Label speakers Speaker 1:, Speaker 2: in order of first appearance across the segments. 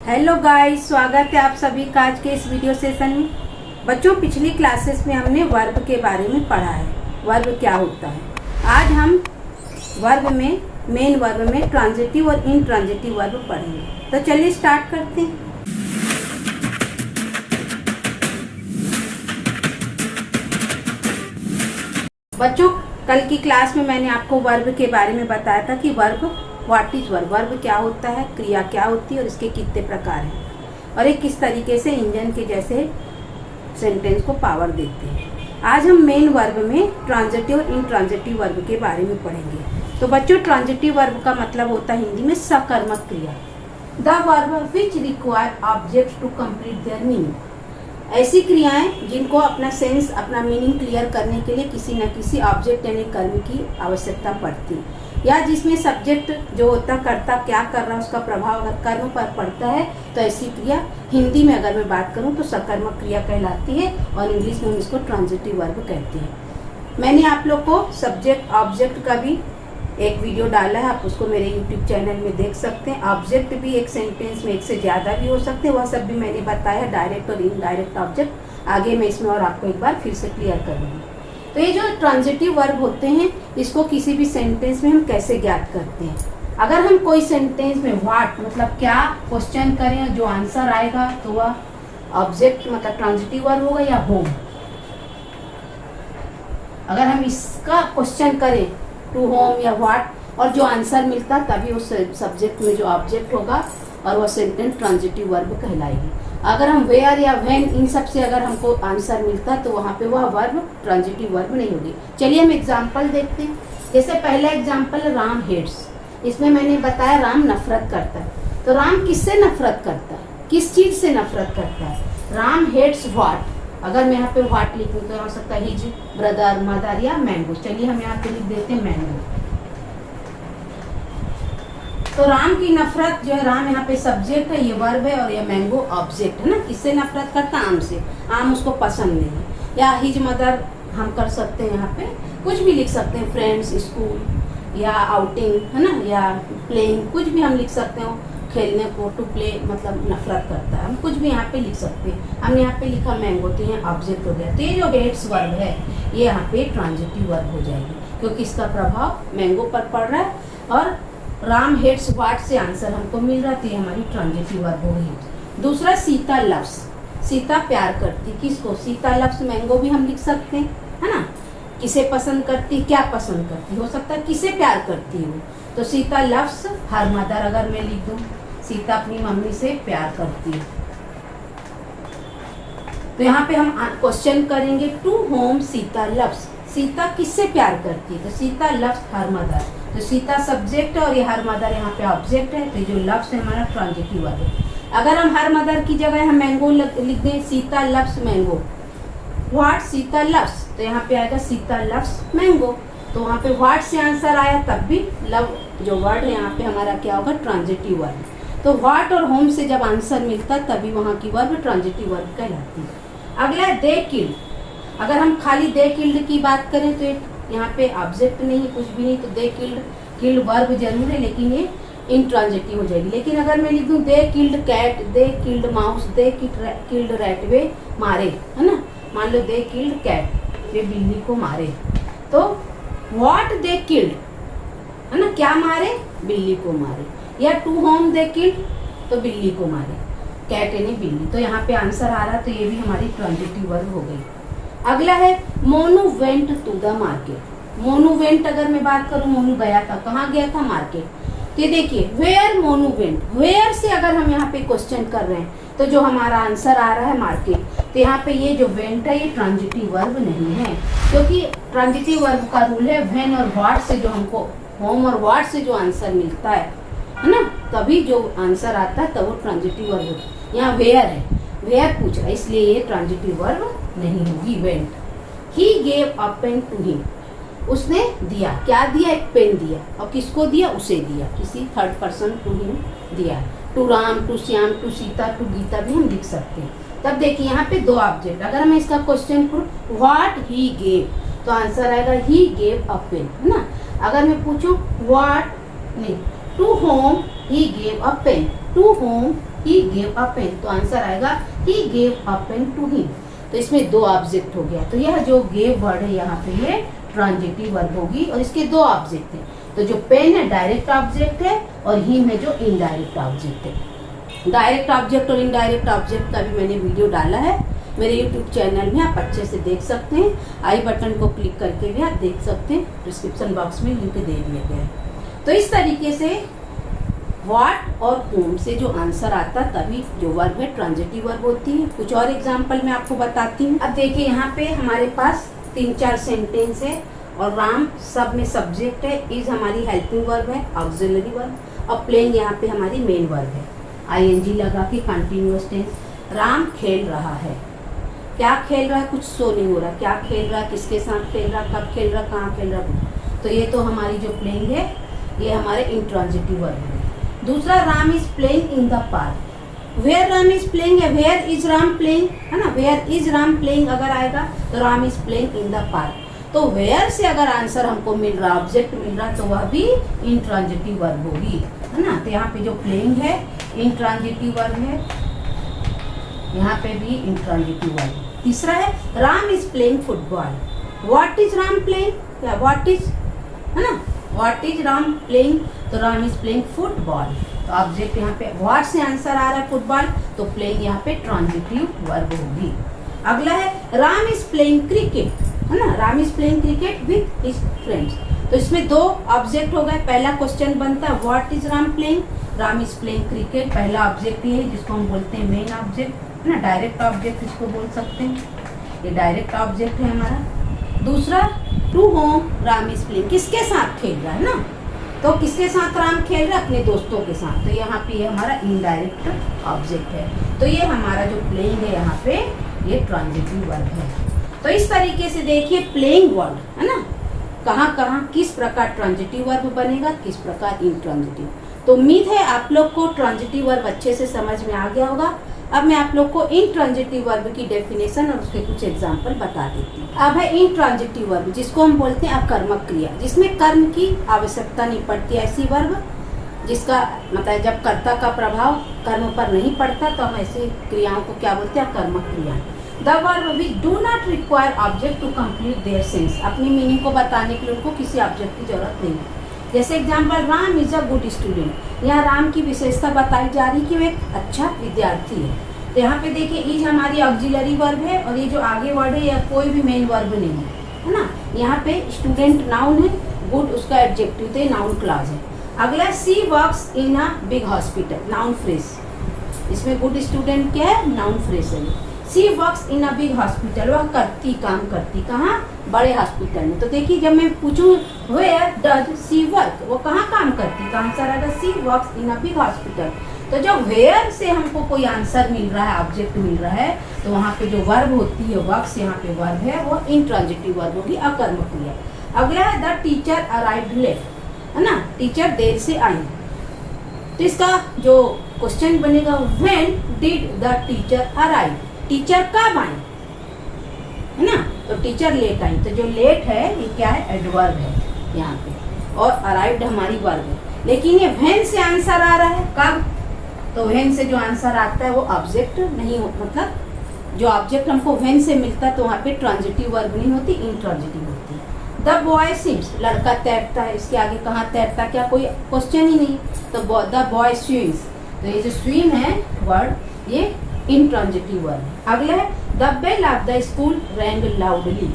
Speaker 1: Hello guys, स्वागत है आप सभी का आज के इस वीडियो सेशन में। बच्चों, पिछली क्लासेस में हमने वर्ब के बारे में पढ़ा है, वर्ब क्या होता है। आज हम वर्ब में, मेन वर्ब में ट्रांजिटिव और इनट्रांजिटिव वर्ब पढ़ेंगे। तो चलिए स्टार्ट करते हैं। बच्चों, कल की क्लास में मैंने आपको वर्ब के बारे में बताया था कि verb what is verb, verb क्या होता है, क्रिया क्या होती है और इसके कितने प्रकार हैं और ये किस तरीके से इंजन के जैसे सेंटेंस को पावर देते हैं। आज हम मेन वर्ब में ट्रांजिटिव और इनट्रांजिटिव वर्ब के बारे में पढ़ेंगे। तो बच्चों, ट्रांजिटिव वर्ब का मतलब होता है हिंदी में सकर्मक क्रिया, the verb which require object to complete their meaning. ऐसी क्रियाएं जिनको अपना सेंस, अपना मीनिंग क्लियर करने के लिए किसी न किसी ऑब्जेक्ट यानी कर्म की आवश्यकता पड़ती, या जिसमें सब्जेक्ट जो होता, कर्ता क्या कर रहा है उसका प्रभाव अगर कर्म पर पड़ता है, तो ऐसी क्रिया हिंदी में अगर मैं बात करूं तो सकर्मक क्रिया कहलाती है और इंग्लिश में हम इसको ट्रांजिटिव वर्ब कहते हैं। मैंने आप लोग को सब्जेक्ट ऑब्जेक्ट का भी एक वीडियो डाला है, आप उसको मेरे यूट्यूब चैनल में देख सकते हैं। ऑब्जेक्ट भी एक सेंटेंस में एक से ज़्यादा भी हो सकते हैं, वह सब भी मैंने बताया, डायरेक्ट और इनडायरेक्ट ऑब्जेक्ट। आगे मैं इसमें और आपको एक बार फिर से क्लियर करूँगी। तो ये जो ट्रांजिटिव वर्ब होते हैं, इसको किसी भी सेंटेंस में हम कैसे ज्ञात करते हैं। अगर हम कोई सेंटेंस में व्हाट मतलब क्या क्वेश्चन करें, जो आंसर आएगा तो वह ऑब्जेक्ट मतलब ट्रांजिटिव वर्ब होगा, या होम। अगर हम इसका क्वेश्चन करें टू होम या व्हाट और जो आंसर मिलता, तभी उस सब्जेक्ट में जो ऑब्जेक्ट होगा और वह सेंटेंस ट्रांजिटिव वर्ब कहलाएगी। अगर हम वेयर या व्हेन इन सब से अगर हमको आंसर मिलता तो वहाँ पे वह वर्ब ट्रांजिटिव वर्ब नहीं होगी। चलिए हम एग्जांपल देखते हैं। जैसे पहला एग्जांपल, राम हेट्स। इसमें मैंने बताया राम नफरत करता है। तो राम किससे नफरत करता है, किस चीज से नफरत करता है? Ram hates what. अगर मैं यहाँ पे व्हाट लिखूँ तो हो सकता है हिज ब्रदर, मदर या मैंगो। चलिए हम यहाँ पे लिख देते हैं मैंगो। तो राम की नफरत जो है, राम यहाँ पे सब्जेक्ट है, ये वर्ब है और ये मैंगो ऑब्जेक्ट है ना। किससे नफरत करता? आम से। आम उसको पसंद नहीं है। या हिज मदर हम कर सकते हैं, यहाँ पे कुछ भी लिख सकते हैं, फ्रेंड्स, स्कूल या आउटिंग है ना, या प्लेइंग, कुछ भी हम लिख सकते हो। खेलने को, टू प्ले मतलब नफरत करता है, हम कुछ भी यहाँ पे लिख सकते हैं। हमने यहाँ पे लिखा मैंगो, तो ये ऑब्जेक्ट हो गया। तो ये जो हेट्स वर्ब है ये यहाँ पे ट्रांजिटिव वर्ब हो जाएगी, क्योंकि इसका प्रभाव मैंगो पर पड़ रहा है और राम हेट्स व्हाट से आंसर हमको मिल रहा था, हमारी ट्रांजिटिव वर्ब हो गई। दूसरा, सीता लव्स। सीता प्यार करती, किसको? सीता लव्स मैंगो भी हम लिख सकते हैं, है ना। किसे पसंद करती, क्या पसंद करती, हो सकता है किसे प्यार करती है वो। तो सीता लव्स हर मदर, अगर मैं लिख दूं सीता अपनी मम्मी से प्यार करती है। तो यहाँ पे हम क्वेश्चन करेंगे to whom Sita loves. Sita किससे प्यार करती है? तो सीता लव्स हर मदर। तो सीता सब्जेक्ट है और ये हर मदर यहाँ पे ऑब्जेक्ट है, तो जो लव्स है हमारा ट्रांजिटिव वर्ब है। अगर हम हर मदर की जगह हम मैंगो लिख दें, Sita loves mango, what Sita loves, तो यहाँ पे आएगा सीता लव्स मैंगो। तो वहाँ पे व्हाट से आंसर आया, तब भी लव जो वर्ड है यहाँ पे हमारा क्या होगा? Transitive verb. तो व्हाट और होम से जब आंसर मिलता तभी वहाँ की वर्ब ट्रांजिटिव वर्ब कहलाती है। अगला है दे किल्ड। अगर हम खाली दे किल्ड की बात करें तो यहाँ पे ऑब्जेक्ट नहीं, कुछ भी नहीं, तो दे किल्ड, किल्ड वर्ब जरूर है लेकिन ये इनट्रांजिटिव हो जाएगी। लेकिन अगर मैं लिख दूँ they killed cat, they killed mouse, they killed rat, वे मारे, है ना। मान लो दे किल्ड कैट, वे बिल्ली को मारे। तो व्हाट दे किल्ड, है ना, क्या मारे? बिल्ली को मारे। या टू होम दे किल्ड, तो बिल्ली को मारे, कैट यानी बिल्ली। तो यहाँ पे आंसर आ रहा, तो ये भी हमारी ट्रांजिटिव वर्ब हो गई। अगला है Monu went to the market. Monu went अगर मैं बात करूँ, मोनू गया था, कहाँ गया था? मार्केट। तो ये देखिए वेयर मोनू वेंट, वेयर से अगर हम यहाँ पे क्वेश्चन कर रहे हैं तो जो हमारा आंसर आ रहा है मार्केट, तो यहाँ पे ये जो वेंट है ये ट्रांजिटिव वर्ब नहीं है, क्योंकि ट्रांजिटिव वर्ब का रूल है व्हेन और व्हाट से जो हमको, होम और व्हाट से जो आंसर मिलता है ना, तभी जो आंसर आता है तब वो ट्रांजिटिव वर्ब है। यहाँ वेयर है, वेयर पूछ रहा है, इसलिए ये ट्रांजिटिव वर्ब नहीं होगी, went. He gave a pen to him, उसने दिया, क्या दिया? एक पेन दिया। और किसको दिया? उसे दिया, किसी थर्ड पर्सन टू हिम दिया। To Ram, to Shyam, to Sita, to Geeta भी हम लिख सकते हैं। तब देखिए यहाँ पे दो ऑब्जेक्ट, अगर मैं इसका क्वेश्चन करूँ व्हाट ही गेव, तो आंसर आएगा ही गेव अ पेन, है ना। अगर मैं पूछूं व्हाट नहीं, to whom he gave a pen, to whom he gave a pen, तो आंसर आएगा he gave a pen to him. तो इसमें दो ऑब्जेक्ट हो गया। तो यह जो गेव वर्ड है यहाँ पे ये ट्रांजिटिव वर्ब होगी और इसके दो ऑब्जेक्ट हैं। तो जो पेन है डायरेक्ट ऑब्जेक्ट है और हिम है जो इनडायरेक्ट ऑब्जेक्ट है। डायरेक्ट ऑब्जेक्ट और इनडायरेक्ट ऑब्जेक्ट का भी मैंने वीडियो डाला है मेरे YouTube चैनल में, आप अच्छे से देख सकते हैं। आई बटन को क्लिक करके भी आप देख सकते हैं, डिस्क्रिप्शन बॉक्स में लिंक दे दिया गया है। तो इस तरीके से व्हाट और होम से जो आंसर आता तभी जो वर्ब है ट्रांजिटिव वर्ब होती है। कुछ और एग्जांपल मैं आपको बताती हूँ। अब देखिए यहाँ पे हमारे पास 3-4 सेंटेंस है और राम सब में सब्जेक्ट है, इज हमारी हेल्पिंग वर्ब है, ऑक्सिलरी वर्ब, और प्लेइंग यहाँ पे हमारी मेन वर्ब है। आईएनजी लगा के कंटिन्यूअस टेंस। राम खेल रहा है, क्या खेल रहा है कुछ शो नहीं हो रहा, क्या खेल रहा है, किसके साथ खेल रहा, कब खेल रहा, कहाँ खेल रहा। तो ये तो हमारी जो प्लेइंग है ये हमारे इंट्रांजिटिव वर्ब है। दूसरा Ram is playing in the park. Where Ram is playing है, वेयर इज राम प्लेइंग है ना, वेयर इज राम प्लेइंग अगर आएगा तो Ram is playing in the park. तो वेयर से अगर आंसर हमको मिल रहा, ऑब्जेक्ट मिल रहा, तो वह भी इंट्रांजिटिव वर्ब होगी, है ना। तो यहाँ पे जो प्लेइंग है इंट्रांजिटिव वर्ब है, यहाँ पे भी इंट्रांजिटिव वर्ब। तीसरा है Ram is playing football. What is Ram playing, या व्हाट इज, है ना, व्हाट इज राम प्लेइंग, तो राम इज प्लेइंग फुटबॉल। तो ऑब्जेक्ट यहाँ पे व्हाट से आंसर आ रहा है फुटबॉल, तो प्लेइंग यहाँ पे ट्रांजिटिव वर्ब होगी। अगला है राम इज प्लेइंग क्रिकेट, है ना, Ram is playing cricket with his friends. तो इसमें दो ऑब्जेक्ट हो गए। पहला क्वेश्चन बनता है what is Ram playing, Ram is playing cricket, पहला ऑब्जेक्ट ये है जिसको हम बोलते हैं मेन ऑब्जेक्ट, है ना, डायरेक्ट ऑब्जेक्ट इसको बोल सकते हैं, ये डायरेक्ट ऑब्जेक्ट है हमारा। दूसरा to whom Ram is playing, किसके साथ खेल रहा है ना, तो किसके साथ राम खेल रहा है, अपने दोस्तों के साथ। तो यहाँ पे ये हमारा इनडायरेक्ट ऑब्जेक्ट है। तो ये हमारा जो प्लेइंग है यहाँ पे ये ट्रांजिटिव वर्ब है। तो इस तरीके से देखिए प्लेइंग वर्ड, है ना, कहाँ कहाँ किस प्रकार ट्रांजिटिव वर्ब बनेगा, किस प्रकार इंट्रांजिटिव। तो उम्मीद है आप लोग को ट्रांजिटिव वर्ब अच्छे से समझ में आ गया होगा। अब मैं आप लोग को इंट्रांजिटिव वर्ब की डेफिनेशन और उसके कुछ एग्जांपल बता देती हूँ। अब है इंट्रांजिटिव वर्ब, जिसको हम बोलते हैं अकर्मक क्रिया, जिसमें कर्म की आवश्यकता नहीं पड़ती। ऐसी वर्ब जिसका मतलब जब कर्ता का प्रभाव कर्म पर नहीं पड़ता तो हम ऐसी क्रियाओं को क्या बोलते हैं, अकर्मक क्रिया। The verb which do not require object to complete their sense, अपनी मीनिंग को बताने के लिए उनको किसी ऑब्जेक्ट की जरूरत नहीं है। जैसे example Ram is a good student, यहाँ राम की विशेषता बताई जा रही कि वो एक अच्छा विद्यार्थी है। तो यहाँ पे देखिए इज हमारी ऑक्सिलरी वर्ब है और ये जो आगे वर्ड है यह कोई भी मेन वर्ब नहीं है ना। यहाँ पे स्टूडेंट नाउन है, गुड उसका एडजेक्टिव थे, नाउन क्लॉज है। अगला she works in a big hospital, noun phrase, इसमें गुड स्टूडेंट क्या है, नाउन फ्रेज है। She works in a big hospital, वह करती, काम करती, कहाँ, बड़े हॉस्पिटल में। तो देखिए जब मैं पूछूं वेयर डज सी वर्क, वो कहाँ काम करती, तो आंसर आएगा she works in a big hospital. तो जब वेयर से हमको कोई आंसर मिल रहा है, ऑब्जेक्ट मिल रहा है, तो वहाँ पे जो वर्ब होती है, वर्क्स यहाँ पे वर्ब है, वो इंट्रांजिटिव वर्ब होगी, अकर्मक क्रिया। अगला है द टीचर अराइव्ड लेट, है ना, टीचर देर से आई। तो इसका जो क्वेश्चन बनेगा when did the teacher arrive, teacher कब आई, है ना, तो टीचर लेट आई। तो जो लेट है ये क्या है, एडवर्ब है यहाँ पे, और अराइव्ड हमारी वर्ब है। लेकिन ये व्हेन से आंसर आ रहा है, कब, तो व्हेन से जो आंसर आता है वो ऑब्जेक्ट नहीं हो, मतलब जो ऑब्जेक्ट हमको व्हेन से मिलता है तो वहाँ पे ट्रांजिटिव वर्ब नहीं होती, इंट्रांजिटिव होती है। द बॉय स्विम्स, लड़का तैरता है, इसके आगे कहाँ तैरता, क्या कोई क्वेश्चन ही नहीं। तो द बॉय स्विम्स, तो ये जो स्विम है वर्ड ये इंट्रांजिटिव वर्ब है। अगला है the bell of the school rang loudly,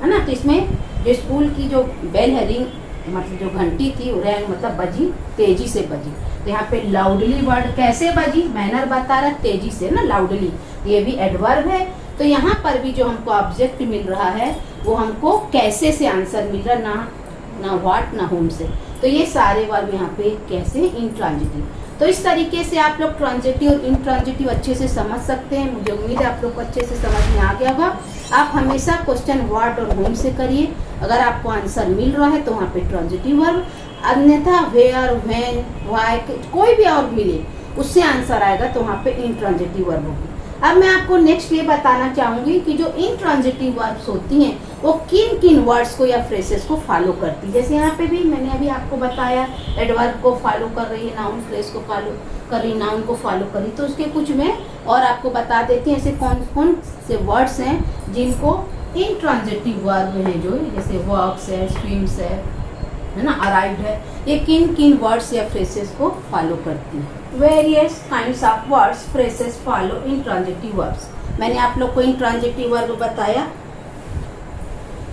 Speaker 1: है ना, तो इसमें जो स्कूल की जो बेल है, रिंग मतलब जो घंटी थी, रैंग मतलब बजी, तेजी से बजी। तो यहाँ पे लाउडली वर्ड कैसे बजी, मैनर बता रहा है, तेजी से ना, लाउडली, ये भी एडवर्ब है। तो यहाँ पर भी जो हमको ऑब्जेक्ट मिल रहा है वो हमको कैसे से आंसर मिल रहा, ना व्हाट ना होम से। तो ये सारे वर्ब यहाँ पे कैसे, इंट्रांजिटिव। तो इस तरीके से आप लोग ट्रांजिटिव और इंट्रांजिटिव अच्छे से समझ सकते हैं। मुझे उम्मीद है आप लोग को अच्छे से समझ में आ गया होगा। आप हमेशा क्वेश्चन व्हाट और होम से करिए, अगर आपको आंसर मिल रहा है तो वहाँ पे ट्रांजिटिव वर्ब, अन्यथा वेयर, व्हेन, व्हाई, कोई भी और मिले उससे आंसर आएगा तो वहाँ पे इंट्रांजिटिव वर्ब होगी। अब मैं आपको नेक्स्ट ये बताना चाहूँगी कि जो इंट्रांजिटिव वर्ब्स होती हैं वो किन किन वर्ड्स को या फ्रेसेस को फॉलो करती है। जैसे यहाँ पे भी मैंने अभी आपको बताया एडवर्ब को फॉलो कर रही है, नाउन फ्रेज को फॉलो कर रही, नाउन को फॉलो कर रही, तो उसके कुछ मैं और आपको बता देती हैं ऐसे कौन कौन से वर्ड्स हैं जिनको इंट्रांजिटिव वर्ब हैं, जो जैसे वर्क्स है, स्विम्स है ना, अराइव्ड है, ये किन किन वर्ड्स या फ्रेसेस को फॉलो करती है। Various kinds of words phrases follow intransitive verbs. मैंने आप लोग को इंट्रांजिटिव वर्ब बताया,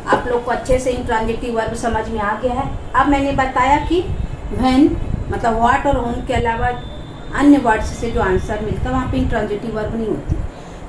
Speaker 1: आप लोग को अच्छे से इंट्रांजिटिव वर्ब समझ में आ गया है। अब मैंने बताया कि व्हेन मतलब व्हाट और होम के अलावा अन्य वर्ड्स से जो आंसर मिलता है वहाँ पे इंट्रांजिटिव वर्ब नहीं होती।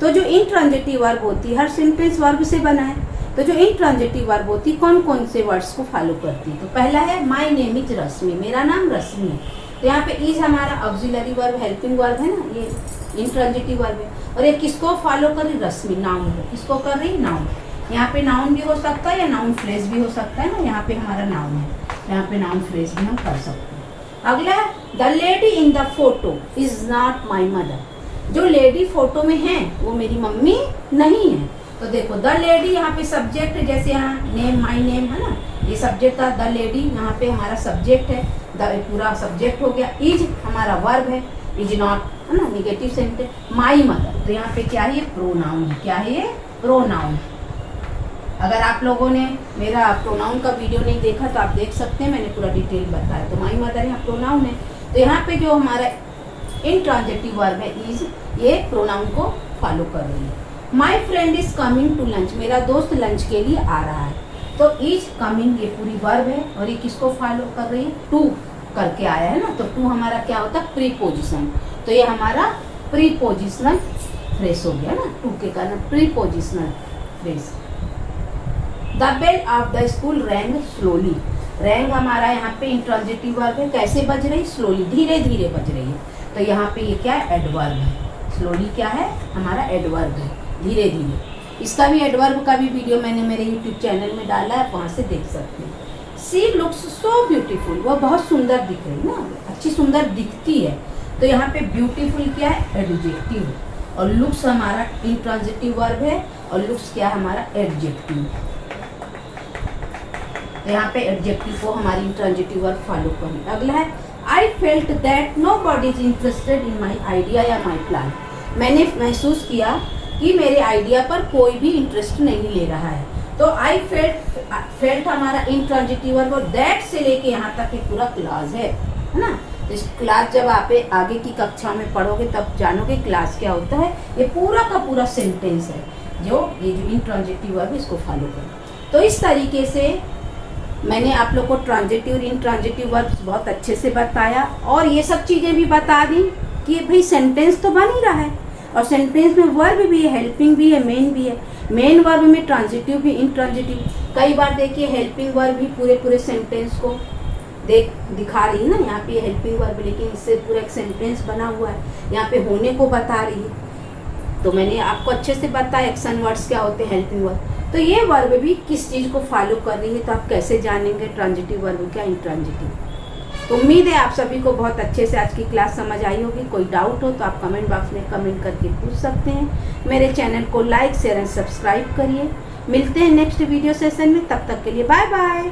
Speaker 1: तो जो इंट्रांजिटिव वर्ब होती है हर सेंटेंस वर्ब से बना है, तो जो इंट्रांजिटिव वर्ब होती है कौन कौन से वर्ड्स को फॉलो करती है। तो पहला है माय नेम इज रश्मि, मेरा नाम रश्मि है। तो यहाँ पे इज हमारा ऑक्सिलरी वर्ब, हेल्पिंग वर्ब है ना, ये इंट्रांजिटिव वर्ब है। और ये किसको फॉलो कर रही, रश्मि, नाउन को किसको कर रही, नाउन। यहाँ पे नाउन भी हो सकता है या नाउन फ्रेज भी हो सकता है ना, यहाँ पे हमारा नाउन है, यहाँ पे नाउन फ्रेज भी हम कर सकते हैं। अगला है the lady in the photo is not my mother, जो लेडी फोटो में है वो मेरी मम्मी नहीं है। तो देखो द लेडी यहाँ पे सब्जेक्ट, जैसे यहाँ नेम माई नेम है ना, ये सब्जेक्ट था, द लेडी यहाँ पे हमारा सब्जेक्ट है, द पूरा सब्जेक्ट हो गया। इज हमारा वर्ब है, इज नॉट है ना निगेटिव सेंटेंस। माई मदर, तो यहाँ पे क्या है, ये प्रोनाउन है, क्या है, ये प्रोनाउन। अगर आप लोगों ने मेरा प्रोनाउन का वीडियो नहीं देखा तो आप देख सकते हैं, मैंने पूरा डिटेल बताया। तो माई मदर यहाँ प्रोनाउन है। तो यहाँ पे जो हमारा इंट्रांजिटिव वर्ब है इज, ये प्रोनाउन को फॉलो कर रही है। My friend is coming to lunch, मेरा दोस्त लंच के लिए आ रहा है। तो इज कमिंग ये पूरी वर्ब है और ये किसको फॉलो कर रही है, टू करके आया है ना, तो टू हमारा क्या होता है, प्रीपोजिशन। तो ये हमारा प्रीपोजिशनल फ्रेज हो गया ना, टू के कारण prepositional phrase. The bell of the school rang slowly, rang हमारा यहाँ पे इंट्रांजिटिव वर्ब है, कैसे बज रही, स्लोली, धीरे धीरे बज रही है। तो यहाँ पे ये क्या है, एडवर्ब है। स्लोली क्या है, हमारा एडवर्ब है, धीरे धीरे। इसका भी एडवर्ब का भी वीडियो मैंने मेरे यूट्यूब चैनल में डाला है, वहाँ से देख सकते हैं। सी लुक्स सो ब्यूटीफुल, वह बहुत सुंदर दिख रही ना, अच्छी सुंदर दिखती है। तो यहाँ पे ब्यूटीफुल क्या है, एडजेक्टिव है, और लुक्स हमारा इंट्रांजिटिव वर्ब है, और लुक्स क्या है हमारा, एडजेक्टिव। तो यहाँ पे एडजेक्टिव को हमारी इंट्रांजिटिव वर्ब फॉलो करें। अगला है I felt that nobody is interested in my idea या माई प्लान, मैंने महसूस किया कि मेरे आइडिया पर कोई भी इंटरेस्ट नहीं ले रहा है। तो आई फेल्ट हमारा इंट्रांजिटिव वर्ब, और दैट से लेके यहाँ तक एक पूरा क्लास है ना। इस क्लास जब आप आगे की कक्षा में पढ़ोगे तब जानोगे क्लास क्या होता है। ये पूरा का पूरा सेंटेंस है जो ये जो इंट्रांजिटिव वर्ब इसको फॉलो करें। तो इस तरीके से मैंने आप लोग को ट्रांजिटिव और इंट्रांजिटिव वर्ब्स बहुत अच्छे से बताया, और ये सब चीज़ें भी बता दी कि भाई सेंटेंस तो बन ही रहा है, और सेंटेंस में वर्ब भी है, हेल्पिंग भी है, मेन भी है। मेन वर्ब में ट्रांजिटिव भी, इंट्रांजिटिव। कई बार देखिए हेल्पिंग वर्ब भी पूरे सेंटेंस को दिखा रही है ना, यहाँ पे हेल्पिंग वर्ब, लेकिन इससे पूरा एक सेंटेंस बना हुआ है, यहाँ पे होने को बता रही है। तो मैंने आपको अच्छे से बताया एक्शन वर्ड्स क्या होते हैं, हेल्पिंग वर्ब। तो ये वर्ब भी किस चीज़ को फॉलो कर रही है, तो आप कैसे जानेंगे ट्रांजिटिव वर्ब क्या, इंट्रांजिटिव। तो उम्मीद है आप सभी को बहुत अच्छे से आज की क्लास समझ आई होगी। कोई डाउट हो तो आप कमेंट बॉक्स में कमेंट करके पूछ सकते हैं। मेरे चैनल को लाइक शेयर एंड सब्सक्राइब करिए। मिलते हैं नेक्स्ट वीडियो सेशन में, तब तक के लिए बाय बाय।